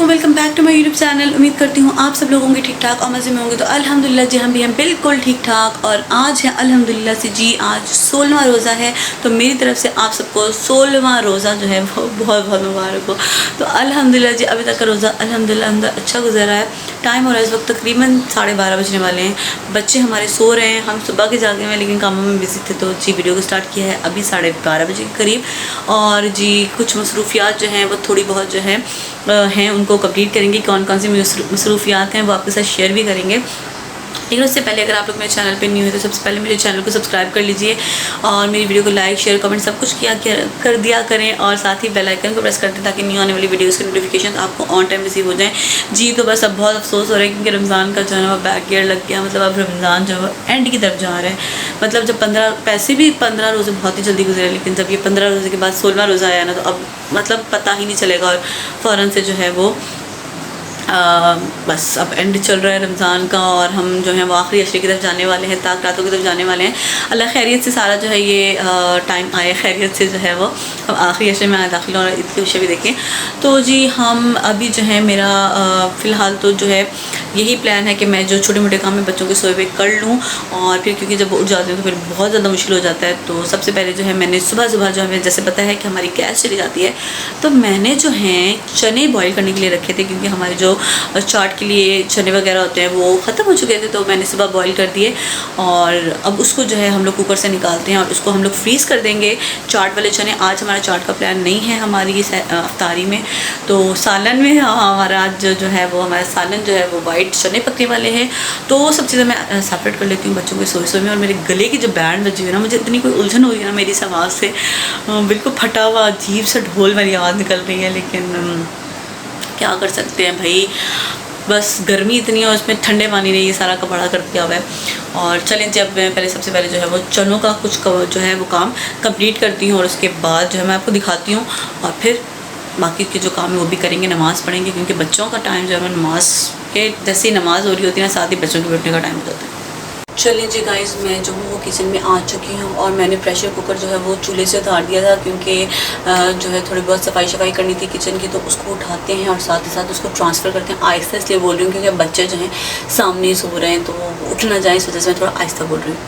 वालेकुम, welcome back to my YouTube channel. उम्मीद करती हूँ आप सब लोग होंगे ठीक ठाक और मज़े में होंगे। तो अल्हम्दुलिल्लाह जी हम भी हैं बिल्कुल ठीक ठाक। और आज है अल्हम्दुलिल्लाह से जी आज 16वां रोज़ा है। तो मेरी तरफ से आप सबको 16वां रोज़ा जो है वो बहुत बहुत मुबारक हो। तो अल्हम्दुलिल्लाह जी अभी तक का रोज़ा अल्हम्दुलिल्लाह अच्छा गुजरा है। टाइम हो रहा है इस वक्त तकरीबन 12:30 बजने वाले हैं। बच्चे हमारे सो रहे हैं, हम सुबह के जागे हैं लेकिन कामों में बिजी थे तो जी वीडियो को स्टार्ट किया है अभी 12:30 बजे के करीब। और जी कुछ मसरूफियात जो हैं वो थोड़ी बहुत जो है हैं उनको कंप्लीट करेंगे। कौन कौन सी मसरूफियात हैं वो आपके साथ शेयर भी करेंगे। लेकिन उससे पहले अगर आप लोग मेरे चैनल पे न्यू है तो सबसे पहले मेरे चैनल को सब्सक्राइब कर लीजिए और मेरी वीडियो को लाइक शेयर कमेंट सब कुछ कर दिया करें। और साथ ही बेल आइकन को प्रेस कर दें ताकि न्यू आने वाली वीडियोस की नोटिफिकेशन आपको ऑन टाइम रिसीव हो जाए। जी तो बस अब बहुत अफसोस हो रहा है क्योंकि रमज़ान का जो है वो बैक ईयर लग गया। मतलब अब रमज़ान जो है एंड की तरफ जा रहा है। मतलब जब 15 रोज़े बहुत ही जल्दी गुजरे, लेकिन जब ये 15 रोज़े के बाद 16वां रोज़ा आया ना तो अब मतलब पता ही नहीं चलेगा और फ़ौरन से जो है वो बस अब एंड चल रहा है रमज़ान का और हम जो है वो आखिरी अशरे की तरफ जाने वाले हैं, ताक रातों की तरफ जाने वाले हैं। अल्लाह खैरियत से सारा जो है ये टाइम आए, खैरियत से जो है वो अब आखिरी अशरे में दाखिल और ईद के विषय भी देखें। तो जी हम अभी जो है मेरा फ़िलहाल तो जो है यही प्लान है कि मैं जो छोटे मोटे काम में बच्चों के सोए पे कर लूँ और फिर क्योंकि जब वो उठ जाते हैं तो फिर बहुत ज़्यादा मुश्किल हो जाता है। तो सबसे पहले जो है मैंने सुबह जो हमें जैसे पता है कि हमारी गैस चली जाती है तो मैंने जो है चने बॉईल करने के लिए रखे थे क्योंकि हमारे जो चाट के लिए चने वगैरह होते हैं वो ख़त्म हो चुके थे। तो मैंने सुबह बॉईल कर दिए और अब उसको जो है हम लोग कुकर से निकालते हैं और उसको हम लोग फ्रीज़ कर देंगे। चाट वाले चने आज हमारा चाट का प्लान नहीं है हमारी इस अफ्तारी में। तो सालन में हमारा आज जो है वो हमारा सालन जो है वो वाइट चने पकने वाले हैं। तो वो सब चीज़ें मैं सेपरेट कर लेती हूँ बच्चों के सोए में। और मेरे गले की जो बैंड बजी हुई है ना, मुझे इतनी कोई उलझन हो रही है ना मेरी इस आवाज़ से, बिल्कुल फटा हुआ अजीब सा ढोल वाली आवाज़ निकल रही है। लेकिन क्या कर सकते हैं भाई, बस गर्मी इतनी है और उसमें ठंडे पानी ने ये सारा कपड़ा कर दिया हुआ है। और चलें जब मैं सबसे पहले जो है वो चनों का कुछ जो है वो काम कंप्लीट करती हूँ और उसके बाद जो है मैं आपको दिखाती हूँ और फिर बाकी के जो काम है वो भी करेंगे, नमाज़ पढ़ेंगे क्योंकि बच्चों का टाइम जो है वो नमाज़ के जैसे ही नमाज़ हो रही होती है ना साथ ही बच्चों के बैठने का टाइम हो जाता है। चलिए जी गाइस मैं जो हूँ वो किचन में आ चुकी हूँ और मैंने प्रेशर कुकर जो है वो चूल्हे से उतार दिया था क्योंकि जो है थोड़ी बहुत सफाई करनी थी किचन की। तो उसको उठाते हैं और साथ ही साथ उसको ट्रांसफ़र करते हैं। आहिस्ता इसलिए बोल रही हूँ क्योंकि बच्चे जो हैं सामने सो रहे हैं तो वो उठ ना जाए, इस वजह से मैं थोड़ा आहिस्ता बोल रही हूँ।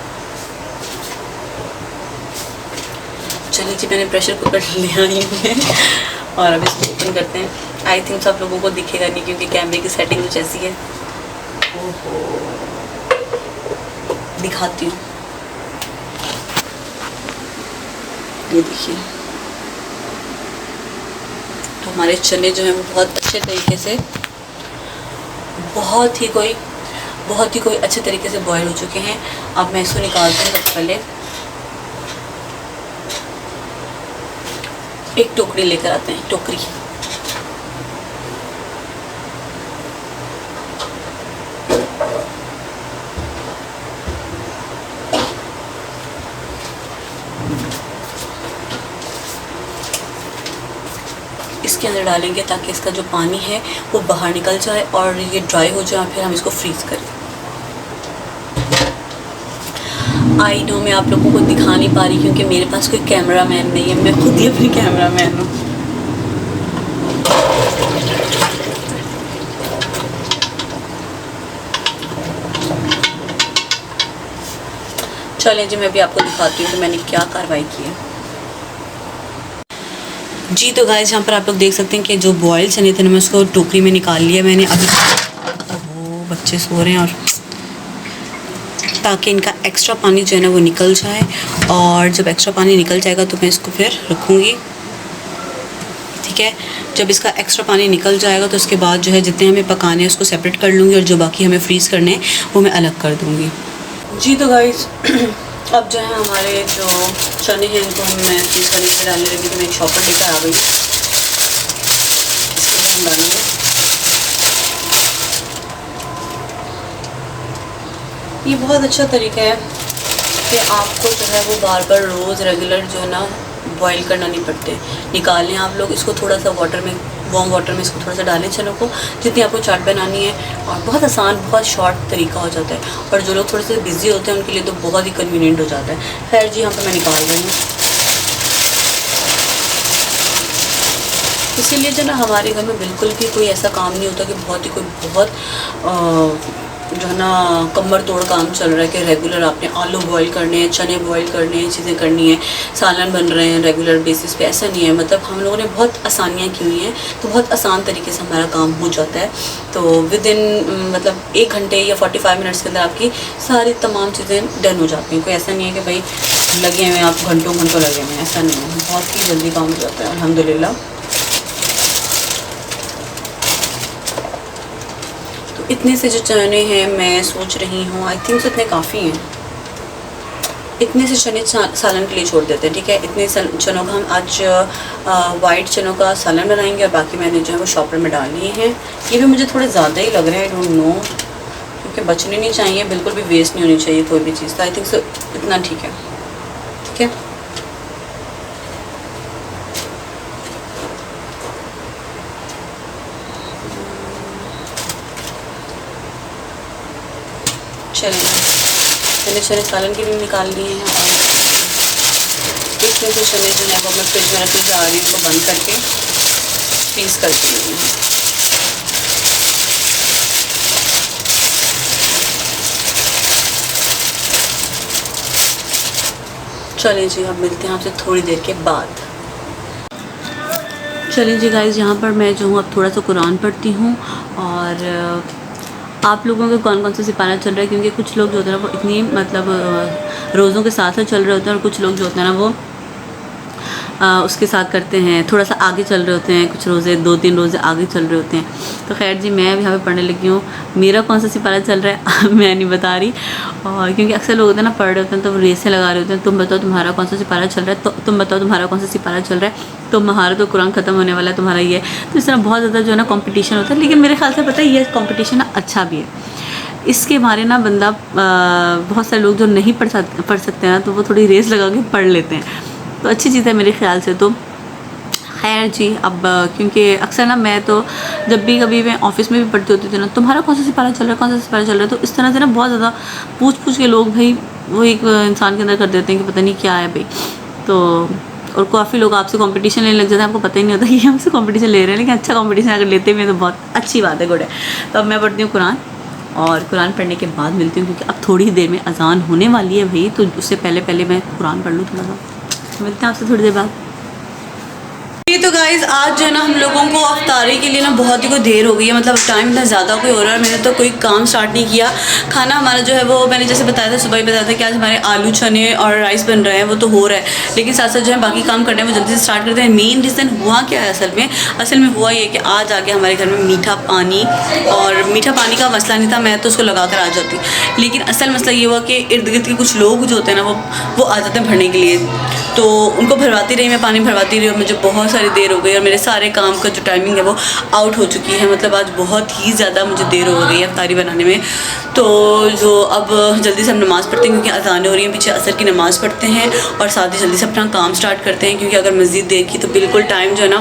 चलिए जी मैंने प्रेशर कुकर ले आई है और अब इसको ओपन करते हैं। आई थिंक सब लोगों को दिखेगा नहीं क्योंकि कैमरे की सेटिंग कुछ ऐसी है। दिखाती हूँ, ये देखिए। तो हमारे चने जो हैं वो बहुत अच्छे तरीके से बहुत ही कोई अच्छे तरीके से बॉईल हो चुके हैं। अब मैं इसको निकालती हूँ। सबसे पहले एक टोकरी लेकर आते हैं, टोकरी। इसके अंदर डालेंगे ताकि इसका जो पानी है वो बाहर निकल जाए और ये ड्राई हो जाए, फिर हम इसको फ्रीज़ करें। आई नो मैं आप लोगों को दिखा नहीं पा रही क्योंकि मेरे पास कोई कैमरा मैन नहीं है, मैं खुद ही अपनी कैमरा मैन हूँ। चलें जी मैं भी आपको दिखाती हूँ कि मैंने क्या कार्रवाई की है। जी तो गाइस यहाँ पर आप लोग देख सकते हैं कि जो बॉयल चने थे ना मैं उसको टोकरी में निकाल लिया मैंने। अभी वो बच्चे सो रहे हैं और ताकि इनका एक्स्ट्रा पानी जो है ना वो निकल जाए और जब एक्स्ट्रा पानी निकल जाएगा तो मैं इसको फिर रखूँगी, ठीक है। जब इसका एक्स्ट्रा पानी निकल जाएगा तो उसके बाद जो है जितने हमें पकाने हैं उसको सेपरेट कर लूँगी और जो बाकी हमें फ्रीज़ करने हैं वो मैं अलग कर दूँगी। जी तो गाइस अब जो है हमारे जो चने हैं इनको मैं फ्रीज़ करने के लिए डालने लगी। तो मैं एक शॉपर लेकर आ गई हूँ, इसके हम डालेंगे। ये बहुत अच्छा तरीका है कि आपको जो है वो बार बार रोज़ रेगुलर जो है ना बॉईल करना नहीं पड़ते। निकालें आप लोग इसको थोड़ा सा वार्म वाटर में इसको थोड़ा सा डालें चनों को जितनी आपको चाट बनानी है और बहुत आसान बहुत शॉर्ट तरीका हो जाता है। और जो लोग थोड़े से बिज़ी होते हैं उनके लिए तो बहुत ही कन्वीनियंट हो जाता है। खैर जी यहाँ पर मैं निकाल रही हूँ। इसीलिए जो ना हमारे घर में बिल्कुल भी कोई ऐसा काम नहीं होता कि बहुत जो है ना कमर तोड़ काम चल रहा है कि रेगुलर आपने आलू बॉईल करने हैं, चने बॉईल करने हैं, चीज़ें करनी है, सालन बन रहे हैं रेगुलर बेसिस पे। ऐसा नहीं है, मतलब हम लोगों ने बहुत आसानियाँ की हुई हैं, तो बहुत आसान तरीके से हमारा काम हो जाता है। तो विद इन मतलब 1 घंटे या 45 मिनट्स के अंदर आपकी सारी तमाम चीज़ें डन हो जाती हैं। कोई ऐसा नहीं है कि भाई लगे हुए हैं आप घंटों घंटों लगे हुए हैं, ऐसा नहीं है, बहुत ही जल्दी काम हो जाता है अल्हम्दुलिल्लाह। इतने से जो चने हैं मैं सोच रही हूँ, आई थिंक इतने काफ़ी हैं, इतने से चने सालन के लिए छोड़ देते हैं, ठीक है। इतने चनों का हम आज वाइट चनों का सालन बनाएंगे और बाकी मैंने जो है वो शॉपर में डाल लिए हैं। ये भी मुझे थोड़े ज़्यादा ही लग रहे हैं, आई डोंट नो, क्योंकि बचने नहीं चाहिए, बिल्कुल भी वेस्ट नहीं होनी चाहिए कोई भी चीज़। तो आई थिंक इतना ठीक है, ठीक है। चलिए मैंने चने सालन के लिए निकाल लिए हैं और इसमें से चने जो है वो मैं फ्रिज में रखने जा रही हूँ, उसको बंद करके पीस कर दी हूँ। चलिए जी, अब मिलते हैं आपसे थोड़ी देर के बाद। चलिए जी गाइस, यहाँ पर मैं जो हूँ अब थोड़ा सा कुरान पढ़ती हूँ और आप लोगों के कौन कौन सा सिपारा चल रहा है, क्योंकि कुछ लोग जो होते हैं ना वो इतनी मतलब रोज़ों के साथ साथ चल रहे होते हैं और कुछ लोग जो होते हैं ना वो उसके साथ करते हैं, थोड़ा सा आगे चल रहे होते हैं, कुछ रोज़े 2-3 रोज़े आगे चल रहे होते हैं। तो खैर जी, मैं अब यहाँ पे पढ़ने लगी हूँ। मेरा कौन सा सिपारा चल रहा है मैं नहीं बता रही, और क्योंकि अक्सर लोग होते हैं ना पढ़ रहे होते हैं तो रेसें लगा रहे होते हैं, तुम बताओ तुम्हारा कौन सा सिपारा चल रहा है, तो तुम बताओ तुम्हारा कौन सा सिपारा चल रहा है, तो हमारा तो कुरान ख़त्म होने वाला है, तुम्हारा ये है। तो इस तरह बहुत ज़्यादा जो है ना कॉम्पिटिशन होता है, लेकिन मेरे ख्याल से पता है ये कॉम्पिटिशन ना अच्छा भी है। इसके बारे ना बंदा बहुत सारे लोग जो नहीं पढ़ सकते हैं ना, तो वो थोड़ी रेस लगा के पढ़ लेते हैं, तो अच्छी चीज़ है मेरे ख्याल से। तो खैर जी, अब क्योंकि अक्सर ना मैं तो जब भी कभी मैं ऑफिस में भी पढ़ती होती थी ना, तुम्हारा कौन सा सिपारा चल रहा है, कौन सा सिपारा चल रहा है, तो इस तरह से ना बहुत ज़्यादा पूछ के लोग भाई वो एक इंसान के अंदर कर देते हैं कि पता नहीं क्या है भाई। तो और काफ़ी लोग आपसे कंपटीशन लेने लग जाते हैं, आपको पता ही नहीं होता कि हमसे कंपटीशन ले रहे हैं, लेकिन अच्छा कंपटीशन अगर लेते हैं तो बहुत अच्छी बात है, गुड है। तो अब मैं पढ़ती हूँ कुरान, और कुरान पढ़ने के बाद मिलती हूँ, क्योंकि अब थोड़ी ही देर में अजान होने वाली है भाई, तो उससे पहले मैं कुरान पढ़ लूँ थोड़ा सा। मिलते हैं आपसे थोड़ी देर बाद। तो गाइज़, आज जो है ना हम लोगों को अफ्तारी के लिए ना बहुत ही कोई देर हो गई है, मतलब टाइम इतना ज़्यादा कोई हो रहा है। मैंने तो कोई काम स्टार्ट नहीं किया। खाना हमारा जो है वो मैंने जैसे बताया था, सुबह ही बताया था कि आज हमारे आलू चने और राइस बन रहे हैं, वो तो हो रहा है, लेकिन साथ साथ जो है बाकी काम करने हैं वो जल्दी से स्टार्ट करते हैं। मेन रीज़न हुआ क्या है असल में हुआ ये कि आज आके हमारे घर में मीठा पानी का मसला नहीं था, मैं तो उसको लगा कर आ जाती, लेकिन असल मसला ये हुआ कि इर्द गिर्द के कुछ लोग जो होते हैं ना वो आ जाते हैं भरने के लिए, तो उनको भरवाती रही, मैं पानी भरवाती रही और मुझे बहुत सारी देर हो गई और मेरे सारे काम का जो टाइमिंग है वो आउट हो चुकी है। मतलब आज बहुत ही ज़्यादा मुझे देर हो गई है अफ्तारी बनाने में। तो जो अब जल्दी से हम नमाज़ पढ़ते हैं, क्योंकि अज़ानें हो रही हैं, पीछे असर की नमाज़ पढ़ते हैं और साथ ही जल्दी से अपना काम स्टार्ट करते हैं, क्योंकि अगर मज़ीद देर की तो बिल्कुल टाइम जो है ना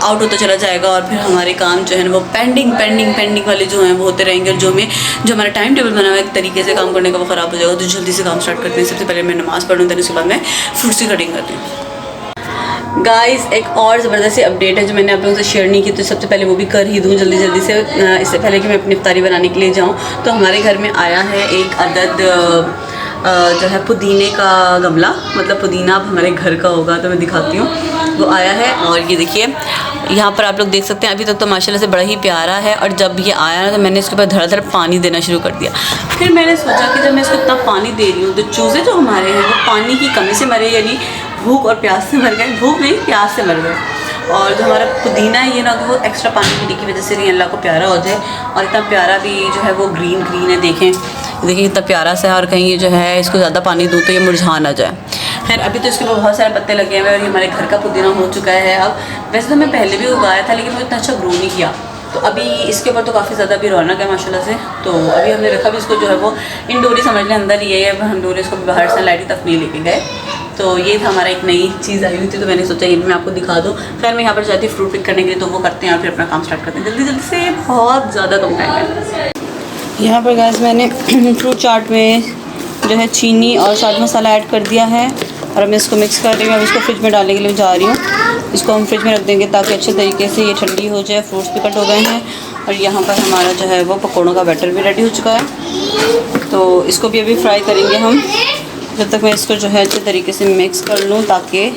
आउट होता चला जाएगा और फिर हमारे काम जो है ना वो पेंडिंग वाले जो हैं वो होते रहेंगे, और जो हमारा टाइम टेबल बना हुआ है एक तरीके से काम करने का वो ख़राब हो जाएगा। तो जल्दी से काम स्टार्ट करते हैं। सबसे पहले मैं नमाज़ पढ़ूँ, then उसके बाद मैं फ्रूट्स की कटिंग करती हूँ। गाइस, एक और ज़बरदस्त अपडेट है जो मैंने आप लोगों से शेयर नहीं की, तो सबसे पहले वो भी कर ही दूँ जल्दी से, इससे पहले कि मैं अपनी इफ्तारी बनाने के लिए जाऊँ। तो हमारे घर में आया है एक अदद जो है पुदीने का गमला, मतलब पुदीना अब हमारे घर का होगा, तो मैं दिखाती हूँ। वो आया है और ये देखिए यहाँ पर आप लोग देख सकते हैं, अभी तक तो माशाल्लाह से बड़ा ही प्यारा है, और जब ये आया ना तो मैंने इसके ऊपर धड़ाधड़ पानी देना शुरू कर दिया। फिर मैंने सोचा कि जब मैं इसको इतना पानी दे रही हूँ तो चूज़े जो हमारे हैं वो पानी की कमी से मरे, यानी भूख और प्यास से मर गए, भूख नहीं प्यास से मर गए। और जो हमारा पुदीना है ये ना कि वो एक्स्ट्रा पानी पीने की वजह से नहीं अल्लाह को प्यारा हो जाए, और इतना प्यारा भी जो है वो ग्रीन है, देखें इतना प्यारा सा है, और कहीं ये जो है इसको ज़्यादा पानी दूँ तो ये मुरझा ना जाए। खैर अभी तो इसके ऊपर बहुत सारे पत्ते लगे हुए हैं और ये हमारे घर का पुदीना हो चुका है। अब वैसे तो मैं पहले भी उगाया था, लेकिन वो इतना अच्छा ग्रो नहीं किया, तो अभी इसके ऊपर तो काफ़ी ज़्यादा भी रौनक है माशाल्लाह से। तो अभी हमने रखा भी इसको जो है वो इंडोर ही समझ लें, अंदर ही है, हम लोगों ने इसको बाहर से लाइट तक नहीं लेके गए। तो ये था हमारा एक नई चीज़ आई हुई थी, तो मैंने सोचा ये भी मैं आपको दिखा दूँ। खैर मैं यहाँ पर जाती हूँ फ्रूट पिक करने के लिए, तो वो करते हैं और फिर अपना काम स्टार्ट करते हैं जल्दी से, बहुत ज़्यादा कम टाइम है। यहाँ पर गैस मैंने फ्रूट चाट में जो है चीनी और चाट मसाला ऐड कर दिया है, और अब मैं इसको मिक्स कर रही हूँ। अब इसको फ्रिज में डालने के लिए जा रही हूँ। इसको हम फ्रिज में रख देंगे ताकि अच्छे तरीके से ये ठंडी हो जाए। फ्रूट्स भी कट हो गए हैं और यहाँ पर हमारा जो है वो पकौड़ों का बैटर भी रेडी हो चुका है। तो इसको भी अभी फ्राई करेंगे हम, जब तक मैं इसको जो है अच्छे तरीके से मिक्स कर लूँ ताकि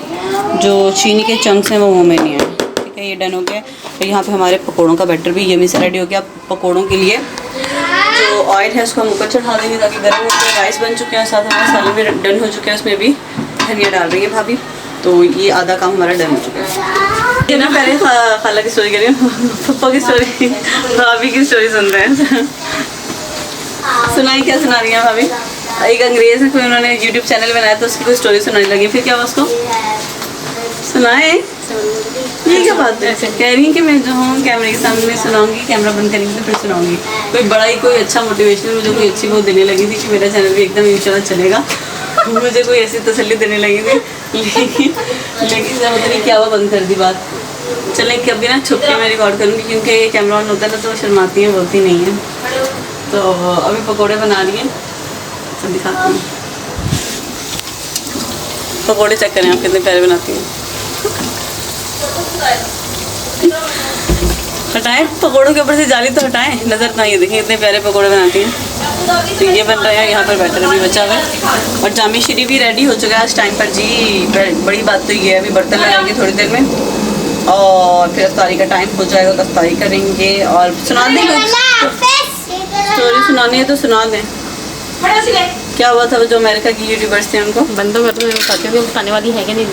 जो चीनी के चंक्स हैं वो मुँह में नहीं आए। ठीक है, ये डन हो गया। और यहाँ पे हमारे पकौड़ों का बैटर भी यमी से रेडी हो गया। पकौड़ों के लिए जो ऑयल है उसको हम ऊपर चढ़ा देंगे ताकि गर्म हो जाए। राइस बन चुके हैं, साथ हमारे मसाले भी डन हो चुके हैं। उसमें भी धनिया डाल रही है भाभी। तो ये आधा काम हमारा डन हो चुका है। ये ना पहले खाला की स्टोरी करें, पप्पा की स्टोरी, भाभी की स्टोरी सुन रहे हैं। सुनाई, क्या सुना रही है भाभी? एक अंग्रेज़ है, कोई उन्होंने यूट्यूब चैनल बनाया तो उसकी कोई स्टोरी सुनाने लगी। फिर क्या हुआ उसको सुनाए? ये क्या बात है? कह रही है कि मैं जो हूँ कैमरे के सामने सुनाऊंगी, कैमरा बंद करेंगे तो फिर सुनाऊंगी। कोई बड़ा ही कोई अच्छा मोटिवेशनल मुझे कोई अच्छी वो देने लगी थी कि मेरा चैनल भी एकदम इंशाल्लाह चलेगा। मुझे कोई ऐसी तसल्ली देने लगी थी, लेकिन जब पता नहीं क्या हुआ बंद कर दी बात। चलें कभी ना छुप के मैं रिकॉर्ड करूँगी क्योंकि कैमरा ऑन होता है ना तो शर्माती हैं, बोलती नहीं है। तो अभी पकौड़े बना रही हैं, सब दिखाती हूँ। पकौड़े चेक करें आप कितने प्यारे बनाती हैं। हटाएं पकौड़ों के ऊपर से जाली तो हटाएं, नज़र ना। ये देखें इतने प्यारे पकौड़े बनाती हैं। तो ये बन रहा है, यहाँ पर बैटर भी बचा हुआ है और जामी शीरी भी रेडी हो चुका है आज टाइम पर जी। बड़ी बात तो ये है, अभी बर्तन लगाएंगे थोड़ी देर में और फिर अफ्तारी का टाइम हो जाएगा तो अफ्तारी करेंगे। और सुना दें, स्टोरी सुनानी है तो सुना दें। क्या हुआ था वो जो अमेरिका की यूट्यूबर्स थे उनको बंद कर दो, बताती हूँ बताने वाली है कि नहीं।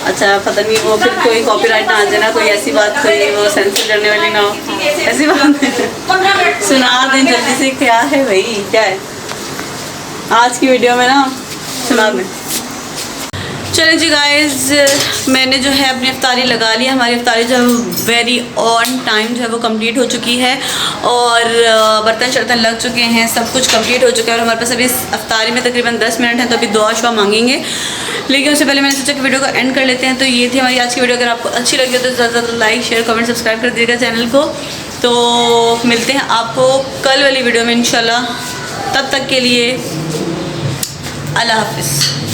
अच्छा, पता नहीं वो फिर कोई कॉपीराइट ना आ जाए ना, कोई ऐसी बात कोई वो सेंसर करने वाली ना हो, ऐसी बात सुना दें जल्दी से। क्या है भाई, क्या है आज की वीडियो में ना, सुना दें। चलें जी गाइस, मैंने जो है अपनी अफ्तारी लगा ली। हमारी अफ्तारी जो है वेरी ऑन टाइम जो है वो कंप्लीट हो चुकी है और बर्तन शर्तन लग चुके हैं, सब कुछ कंप्लीट हो चुका है। और हमारे पास अभी इस अफ्तारी में तकरीबन 10 मिनट हैं, तो अभी दुआ शुआ मांगेंगे। लेकिन उससे पहले मैंने सोचा कि वीडियो को एंड कर लेते हैं। तो ये थी हमारी आज की वीडियो। अगर आपको अच्छी लगी तो ज़्यादा ज़्यादा लाइक शेयर कमेंट सब्सक्राइब कर दीजिएगा चैनल को। तो मिलते हैं आपको कल वाली वीडियो में इंशाल्लाह। तब तक के लिए अल्लाह हाफिज़।